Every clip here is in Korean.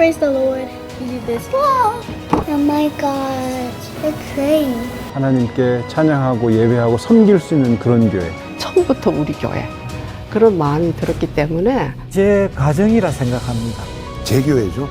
Praise the Lord. You do this. Whoa! Oh my God. They're praying. 하나님께 찬양하고 예배하고 섬길 수 있는 그런 교회. 처음부터 우리 교회 그런 마음이 들었기 때문에 제 가정이라 생각합니다. 제 교회죠.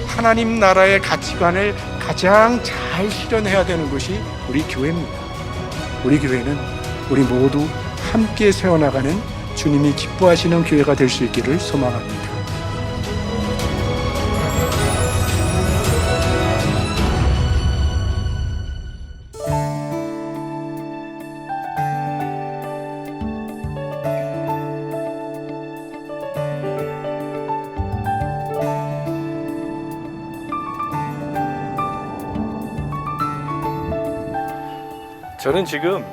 하나님 나라의 가치관을 가장 잘 실현해야 되는 것이 우리 교회입니다. 우리 교회는 우리 모두 함께 세워나가는 주님이 기뻐하시는 교회가 될 수 있기를 소망합니다. 저는 지금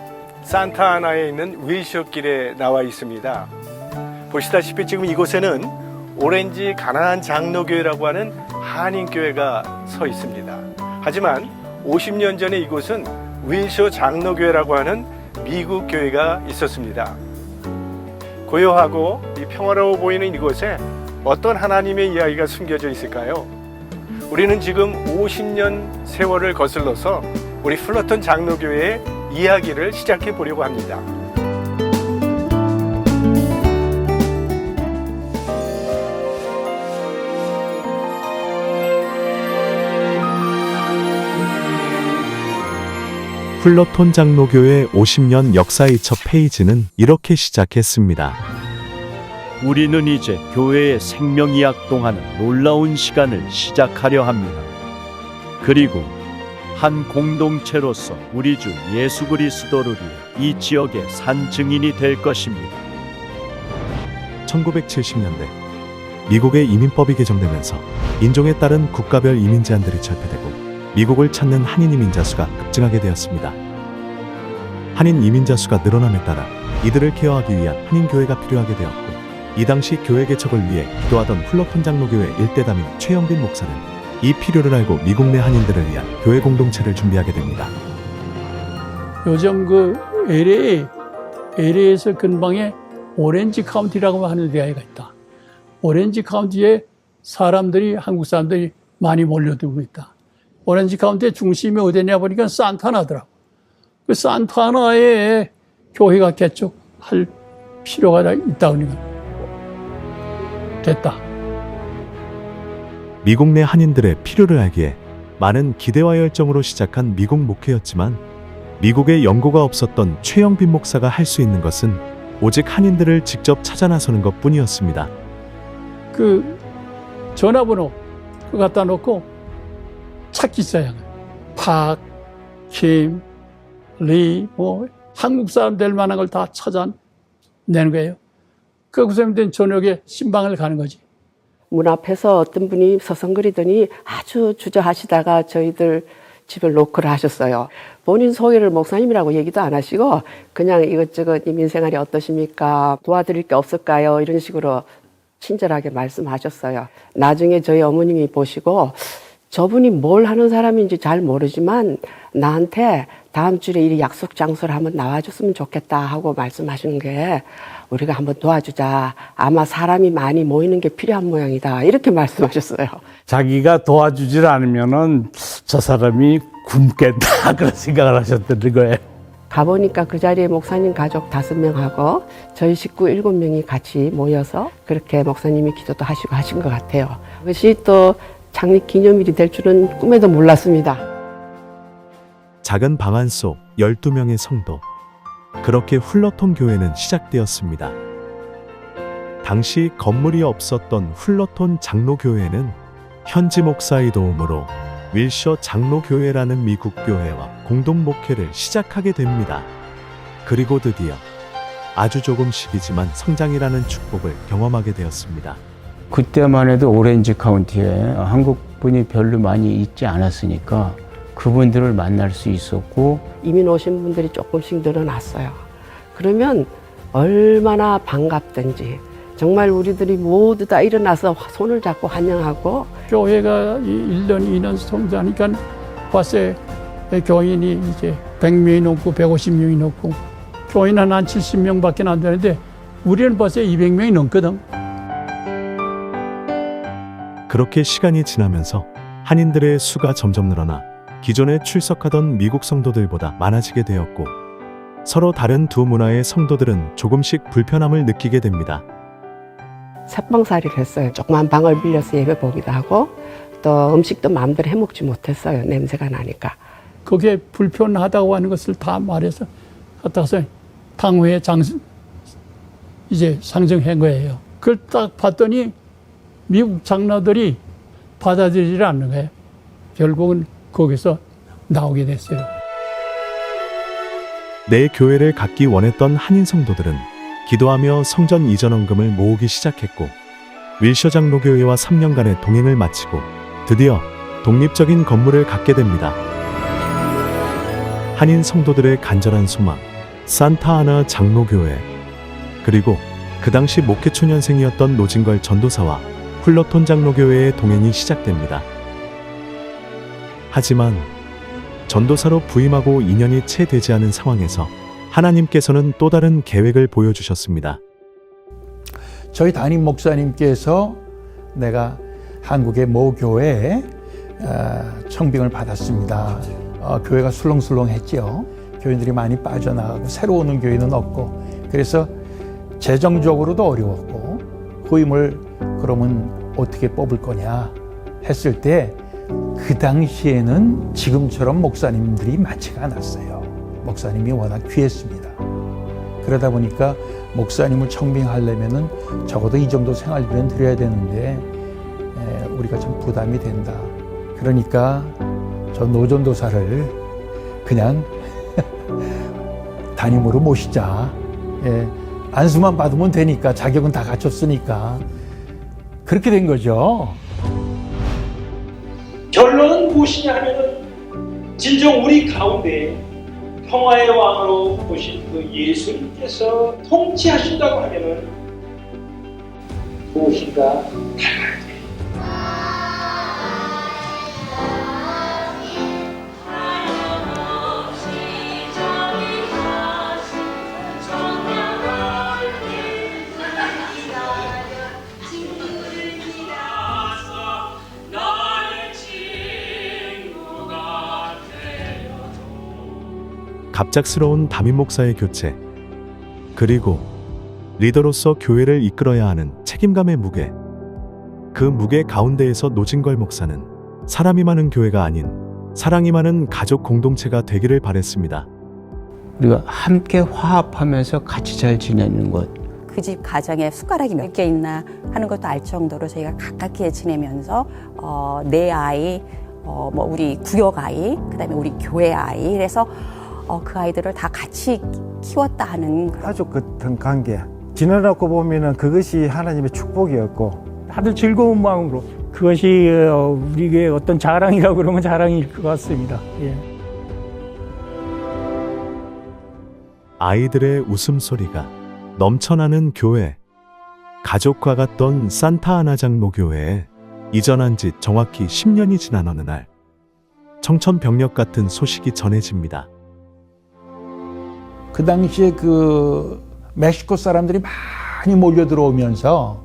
산타아나에 있는 윌셔길에 나와 있습니다. 보시다시피 지금 이곳에는 오렌지 가나안 장로교회라고 하는 한인교회가 서 있습니다. 하지만 50년 전에 이곳은 윌셔 장로교회라고 하는 미국 교회가 있었습니다. 고요하고 평화로워 보이는 이곳에 어떤 하나님의 이야기가 숨겨져 있을까요? 우리는 지금 50년 세월을 거슬러서 우리 플러턴 장로교회의 이야기를 시작해 보려고 합니다. 플러톤 장로교회 50년 역사의 첫 페이지는 이렇게 시작했습니다. 우리는 이제 교회의 생명이약동하는 놀라운 시간을 시작하려 합니다. 그리고 한 공동체로서 우리 주 예수 그리스도를 위해 이 지역의 산 증인이 될 것입니다. 1970년대 미국의 이민법이 개정되면서 인종에 따른 국가별 이민 제한들이 철폐되고 미국을 찾는 한인 이민자 수가 급증하게 되었습니다. 한인 이민자 수가 늘어남에 따라 이들을 케어하기 위한 한인 교회가 필요하게 되었고, 이 당시 교회 개척을 위해 기도하던 플러톤 장로교회 일대 담임 최영빈 목사는 이 필요를 알고 미국 내 한인들을 위한 교회 공동체를 준비하게 됩니다. 요즘 그 LA에서 근방에 오렌지 카운티라고 하는 데가 있다. 오렌지 카운티에 한국 사람들이 많이 몰려들고 있다. 오렌지 카운티의 중심이 어디냐 보니까 산타나더라고. 그 산타나에 교회가 개척할 필요가 있다 그러니까 됐다. 미국 내 한인들의 필요를 알기에 많은 기대와 열정으로 시작한 미국 목회였지만, 미국에 연고가 없었던 최영빈 목사가 할 수 있는 것은 오직 한인들을 직접 찾아 나서는 것뿐이었습니다. 그 전화번호 그거 갖다 놓고 찾기 시작한 거예요. 박, 김, 리, 한국 사람 될 만한 걸 다 찾아내는 거예요. 그 선생님들은 저녁에 신방을 가는 거지. 문 앞에서 어떤 분이 서성거리더니 아주 주저하시다가 저희들 집을 노크를 하셨어요. 본인 소개를 목사님이라고 얘기도 안 하시고 그냥 이것저것 이민생활이 어떠십니까? 도와드릴 게 없을까요? 이런 식으로 친절하게 말씀하셨어요. 나중에 저희 어머님이 보시고 저분이 뭘 하는 사람인지 잘 모르지만 나한테 다음 주에 이 약속 장소를 한번 나와줬으면 좋겠다 하고 말씀하시는 게, 우리가 한번 도와주자. 아마 사람이 많이 모이는 게 필요한 모양이다. 이렇게 말씀하셨어요. 자기가 도와주질 않으면은 저 사람이 굶겠다 그런 생각을 하셨던 거예요. 가보니까 그 자리에 목사님 가족 5명하고 저희 식구 7명이 같이 모여서 그렇게 목사님이 기도도 하시고 하신 것 같아요. 그것이 또 창립 기념일이 될 줄은 꿈에도 몰랐습니다. 작은 방 안 속 12명의 성도. 그렇게 플러톤 교회는 시작되었습니다. 당시 건물이 없었던 플러톤 장로교회는 현지 목사의 도움으로 윌셔 장로교회라는 미국 교회와 공동 목회를 시작하게 됩니다. 그리고 드디어 아주 조금씩이지만 성장이라는 축복을 경험하게 되었습니다. 그때만 해도 오렌지 카운티에 한국분이 별로 많이 있지 않았으니까 그분들을 만날 수 있었고, 이민 오신 분들이 조금씩 늘어났어요. 그러면 얼마나 반갑든지 정말 우리들이 모두 다 일어나서 손을 잡고 환영하고, 교회가 1년, 2년 성장하니까 과세 교인이 이제 100명이 넘고 150명이 넘고, 교인은 한 70명밖에 안 되는데 우리는 벌써 200명이 넘거든. 그렇게 시간이 지나면서 한인들의 수가 점점 늘어나 기존에 출석하던 미국 성도들보다 많아지게 되었고, 서로 다른 두 문화의 성도들은 조금씩 불편함을 느끼게 됩니다. 새방살이를 했어요. 조그만 방을 빌려서 예배 보기도 하고, 또 음식도 마음대로 해먹지 못했어요. 냄새가 나니까. 그게 불편하다고 하는 것을 다 말해서 갖다서 당회에 이제 상정한 거예요. 그걸 딱 봤더니 미국 장로들이 받아들이지 않는 거예요. 결국은 거기서 나오게 됐어요. 내 교회를 갖기 원했던 한인 성도들은 기도하며 성전 이전 헌금을 모으기 시작했고, 윌셔 장로교회와 3년간의 동행을 마치고 드디어 독립적인 건물을 갖게 됩니다. 한인 성도들의 간절한 소망, 산타아나 장로교회, 그리고 그 당시 목회초년생이었던 노진걸 전도사와 플러톤 장로교회의 동행이 시작됩니다. 하지만 전도사로 부임하고 2년이 채 되지 않은 상황에서 하나님께서는 또 다른 계획을 보여주셨습니다. 저희 담임 목사님께서 내가 한국의 모 교회에 청빙을 받았습니다. 교회가 술렁술렁했죠. 교인들이 많이 빠져나가고 새로 오는 교인은 없고, 그래서 재정적으로도 어려웠고, 후임을 그러면 어떻게 뽑을 거냐 했을 때, 그 당시에는 지금처럼 목사님들이 많지가 않았어요. 목사님이 워낙 귀했습니다. 그러다 보니까 목사님을 청빙하려면은 적어도 이 정도 생활비는 드려야 되는데 우리가 좀 부담이 된다. 그러니까 저 노전도사를 그냥 담임으로 모시자. 안수만 받으면 되니까, 자격은 다 갖췄으니까. 그렇게 된 거죠. 결론은 무엇이냐 하면은, 진정 우리 가운데 평화의 왕으로 오신 그 예수님께서 통치하신다고 하면은 무엇인가 달라야 돼. 갑작스러운 담임 목사의 교체, 그리고 리더로서 교회를 이끌어야 하는 책임감의 무게, 그 무게 가운데에서 노진걸 목사는 사람이 많은 교회가 아닌 사랑이 많은 가족 공동체가 되기를 바랬습니다. 우리가 함께 화합하면서 같이 잘 지내는 것. 그 집 가정에 숟가락이 몇 개 있나 하는 것도 알 정도로 저희가 가깝게 지내면서 내 아이, 우리 구역 아이, 그다음에 우리 교회 아이, 그래서 그 아이들을 다 같이 키웠다 하는 가족 같은 관계. 지나놓고 보면은 그것이 하나님의 축복이었고, 다들 즐거운 마음으로, 그것이 우리 교회의 어떤 자랑이라고 그러면 자랑일 것 같습니다. 예. 아이들의 웃음소리가 넘쳐나는 교회, 가족과 같던 산타아나 장로교회에 이전한 지 정확히 10년이 지난 어느 날, 청천벽력 같은 소식이 전해집니다. 그 당시에 그 멕시코 사람들이 많이 몰려 들어오면서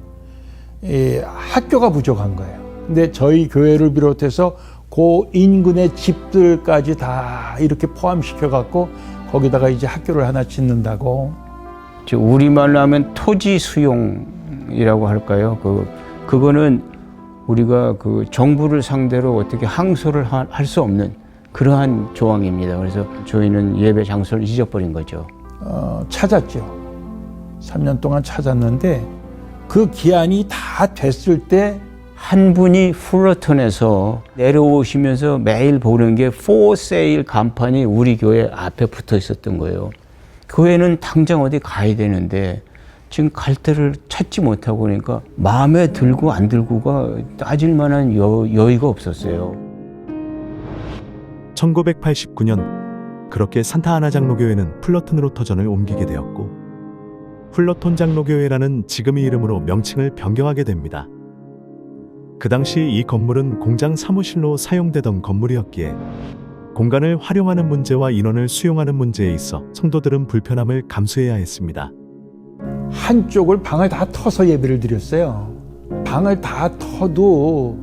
학교가 부족한 거예요. 근데 저희 교회를 비롯해서 그 인근의 집들까지 다 이렇게 포함시켜 갖고 거기다가 이제 학교를 하나 짓는다고. 우리말로 하면 토지 수용이라고 할까요? 그거는 우리가 그 정부를 상대로 어떻게 항소를 할 수 없는 그러한 조항입니다. 그래서 저희는 예배 장소를 잊어버린 거죠. 찾았죠. 3년 동안 찾았는데 그 기한이 다 됐을 때 한 분이 플러톤에서 내려오시면서 매일 보는 게 for sale 간판이 우리 교회 앞에 붙어 있었던 거예요. 교회는 당장 어디 가야 되는데 지금 갈 데를 찾지 못하고, 그러니까 마음에 들고 안 들고가 따질 만한 여유가 없었어요. 1989년 그렇게 산타아나 장로교회는 플러톤으로 터전을 옮기게 되었고, 플러톤 장로교회라는 지금의 이름으로 명칭을 변경하게 됩니다. 그 당시 이 건물은 공장 사무실로 사용되던 건물이었기에 공간을 활용하는 문제와 인원을 수용하는 문제에 있어 성도들은 불편함을 감수해야 했습니다. 한쪽을 방을 다 터서 예배를 드렸어요. 방을 다 터도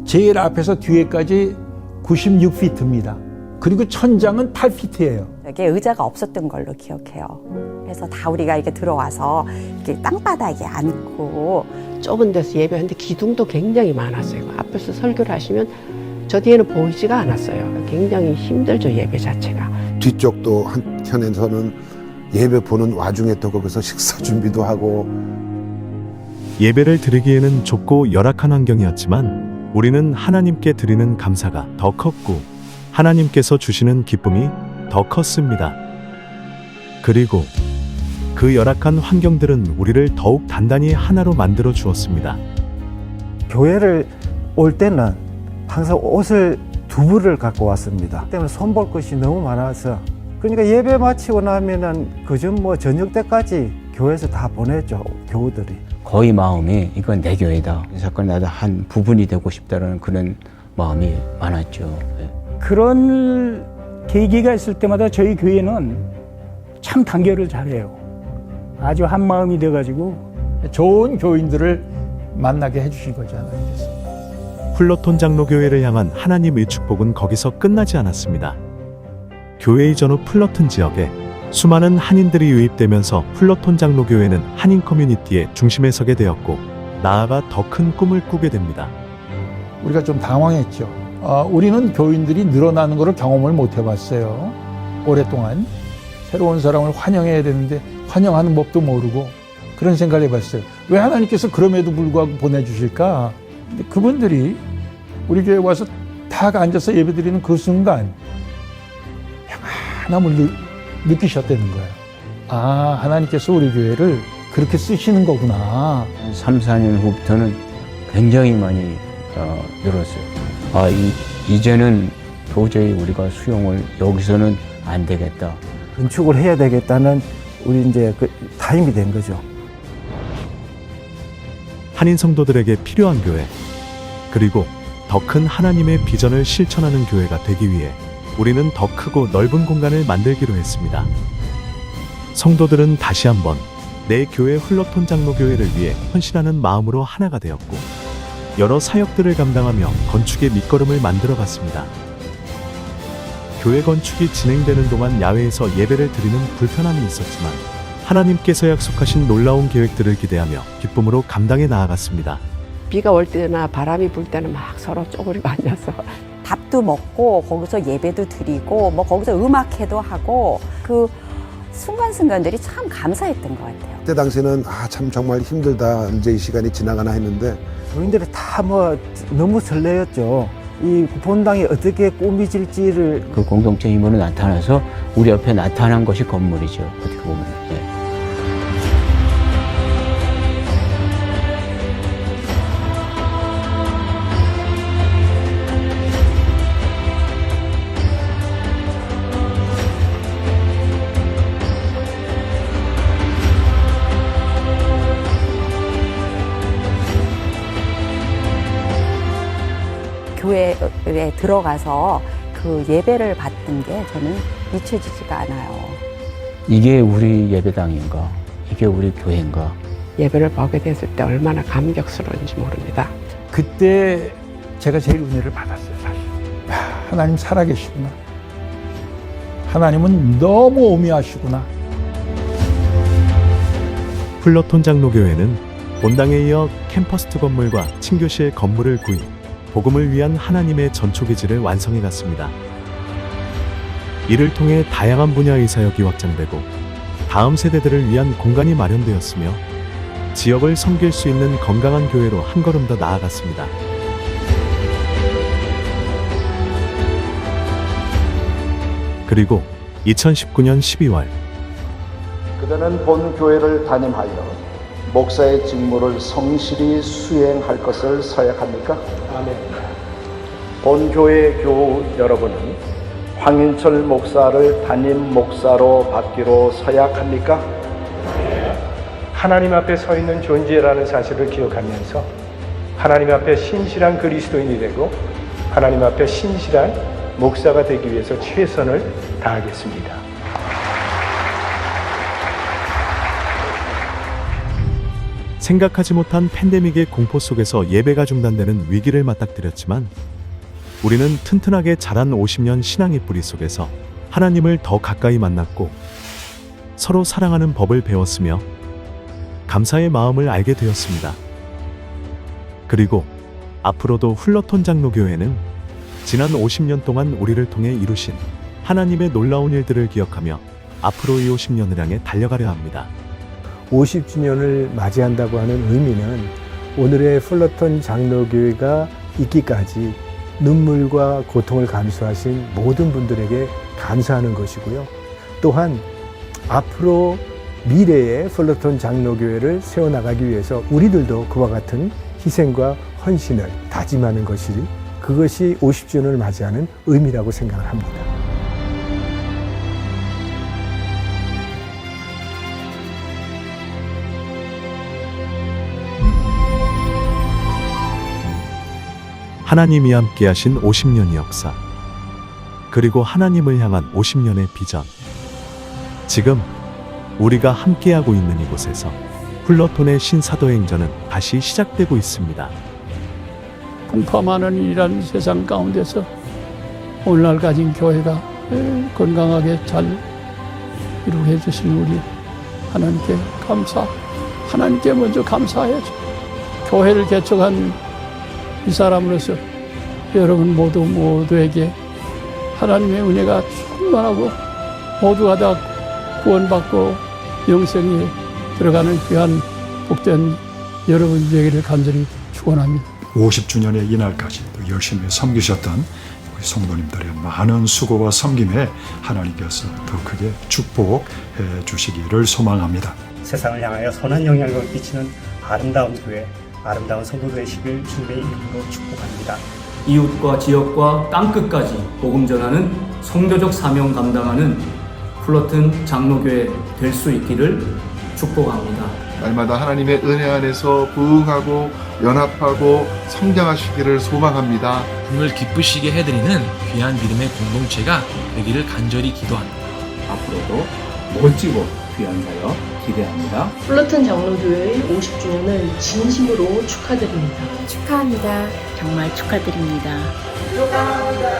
제일 앞에서 뒤에까지 96피트입니다. 그리고 천장은 8피트예요. 여기에 의자가 없었던 걸로 기억해요. 그래서 다 우리가 이렇게 들어와서 이렇게 땅바닥에 앉고 좁은 데서 예배하는데 기둥도 굉장히 많았어요. 앞에서 설교를 하시면 저 뒤에는 보이지가 않았어요. 굉장히 힘들죠, 예배 자체가. 뒤쪽도 한편에서는 예배 보는 와중에 또 거기서 식사 준비도 하고. 예배를 드리기에는 좁고 열악한 환경이었지만 우리는 하나님께 드리는 감사가 더 컸고 하나님께서 주시는 기쁨이 더 컸습니다. 그리고 그 열악한 환경들은 우리를 더욱 단단히 하나로 만들어 주었습니다. 교회를 올 때는 항상 옷을 2벌을 갖고 왔습니다. 때문에 손볼 것이 너무 많아서 그러니까 예배 마치고 나면은 그전 저녁 때까지 교회에서 다 보냈죠, 교우들이. 거의 마음이 이건 내 교회다. 이 사건 나도 한 부분이 되고 싶다라는 그런 마음이 많았죠. 네. 그런 계기가 있을 때마다 저희 교회는 참 단결을 잘해요. 아주 한 마음이 돼가지고 좋은 교인들을 만나게 해주신 거잖아요. 플러톤 장로교회를 향한 하나님의 축복은 거기서 끝나지 않았습니다. 교회 이전 후 플러톤 지역에 수많은 한인들이 유입되면서 플러톤 장로교회는 한인 커뮤니티의 중심에 서게 되었고 나아가 더 큰 꿈을 꾸게 됩니다. 우리가 좀 당황했죠. 우리는 교인들이 늘어나는 것을 경험을 못 해봤어요. 오랫동안 새로운 사람을 환영해야 되는데 환영하는 법도 모르고 그런 생각을 해봤어요. 왜 하나님께서 그럼에도 불구하고 보내주실까? 근데 그분들이 우리 교회에 와서 다 앉아서 예배드리는 그 순간 평안함을 느끼셨다는 거예요. 아, 하나님께서 우리 교회를 그렇게 쓰시는 거구나. 3, 4년 후부터는 굉장히 많이 늘었어요. 이제는 도저히 우리가 수용을 여기서는 안 되겠다. 건축을 해야 되겠다는 우리 이제 그 타임이 된 거죠. 한인 성도들에게 필요한 교회, 그리고 더 큰 하나님의 비전을 실천하는 교회가 되기 위해 우리는 더 크고 넓은 공간을 만들기로 했습니다. 성도들은 다시 한번 내 교회 플러톤 장로교회를 위해 헌신하는 마음으로 하나가 되었고 여러 사역들을 감당하며 건축의 밑거름을 만들어갔습니다. 교회 건축이 진행되는 동안 야외에서 예배를 드리는 불편함이 있었지만 하나님께서 약속하신 놀라운 계획들을 기대하며 기쁨으로 감당해 나아갔습니다. 비가 올 때나 바람이 불 때는 막 서로 쪼그리고 앉아서 밥도 먹고 거기서 예배도 드리고 거기서 음악회도 하고 그 순간순간들이 참 감사했던 것 같아요. 그때 당시에는 참 정말 힘들다, 언제 이 시간이 지나가나 했는데 교인들이 다 너무 설레었죠. 이 본당이 어떻게 꾸미질지를. 그 공동체 힘으로 나타나서 우리 옆에 나타난 것이 건물이죠. 어떻게 보면. 네. 교회에 들어가서 그 예배를 받는 게 저는 잊혀지지가 않아요. 이게 우리 예배당인가? 이게 우리 교회인가? 예배를 보게 됐을 때 얼마나 감격스러운지 모릅니다. 그때 제가 제일 은혜를 받았어요, 사실. 하나님 살아계시구나. 하나님은 너무 오묘하시구나. 플러톤 장로교회는 본당에 이어 캠퍼스2 건물과 친교실 건물을 구입, 복음을 위한 하나님의 전초기지를 완성해 갔습니다. 이를 통해 다양한 분야의 사역이 확장되고 다음 세대들을 위한 공간이 마련되었으며 지역을 섬길 수 있는 건강한 교회로 한 걸음 더 나아갔습니다. 그리고 2019년 12월 그대는 본 교회를 담임하여 목사의 직무를 성실히 수행할 것을 서약합니까? 아멘. 본 교회 교우 여러분은 황인철 목사를 담임 목사로 받기로 서약합니까? 하나님 앞에 서 있는 존재라는 사실을 기억하면서 하나님 앞에 신실한 그리스도인이 되고 하나님 앞에 신실한 목사가 되기 위해서 최선을 다하겠습니다. 생각하지 못한 팬데믹의 공포 속에서 예배가 중단되는 위기를 맞닥뜨렸지만 우리는 튼튼하게 자란 50년 신앙의 뿌리 속에서 하나님을 더 가까이 만났고 서로 사랑하는 법을 배웠으며 감사의 마음을 알게 되었습니다. 그리고 앞으로도 훌러톤 장로교회는 지난 50년 동안 우리를 통해 이루신 하나님의 놀라운 일들을 기억하며 앞으로 이 50년을 향해 달려가려 합니다. 50주년을 맞이한다고 하는 의미는 오늘의 훌러톤 장로교회가 있기까지 눈물과 고통을 감수하신 모든 분들에게 감사하는 것이고요. 또한 앞으로 미래의 훌러톤 장로교회를 세워나가기 위해서 우리들도 그와 같은 희생과 헌신을 다짐하는 것이 그것이 50주년을 맞이하는 의미라고 생각을 합니다. 하나님이 함께하신 50년의 역사, 그리고 하나님을 향한 50년의 비전. 지금 우리가 함께하고 있는 이곳에서 훌러톤의 신사도행전은 다시 시작되고 있습니다. 풍파많은 이란 세상 가운데서 오늘날 가진 교회가 건강하게 잘 이루게 해주신 우리 하나님께 하나님께 먼저 감사해야죠. 교회를 개척한 이 사람으로서 여러분 모두에게 하나님의 은혜가 충만하고 모두가 다 구원받고 영생에 들어가는 귀한 복된 여러분 되기를 간절히 축원합니다. 50주년의 이날까지 또 열심히 섬기셨던 우리 성도님들의 많은 수고와 섬김에 하나님께서 더 크게 축복해 주시기를 소망합니다. 세상을 향하여 선한 영향력을 끼치는 아름다운 교회, 아름다운 성도 되시길 주님의 이름으로 축복합니다. 이웃과 지역과 땅끝까지 복음 전하는 성교적 사명 감당하는 훌러튼 장로교회 될 수 있기를 축복합니다. 날마다 하나님의 은혜 안에서 부흥하고 연합하고 성장하시기를 소망합니다. 주님을 기쁘시게 해드리는 귀한 믿음의 공동체가 되기를 간절히 기도합니다. 앞으로도 멋지고 귀한 사역 기대합니다. 훌러튼 장로교회의 50주년을 진심으로 축하드립니다. 축하합니다. 정말 축하드립니다. 축하합니다.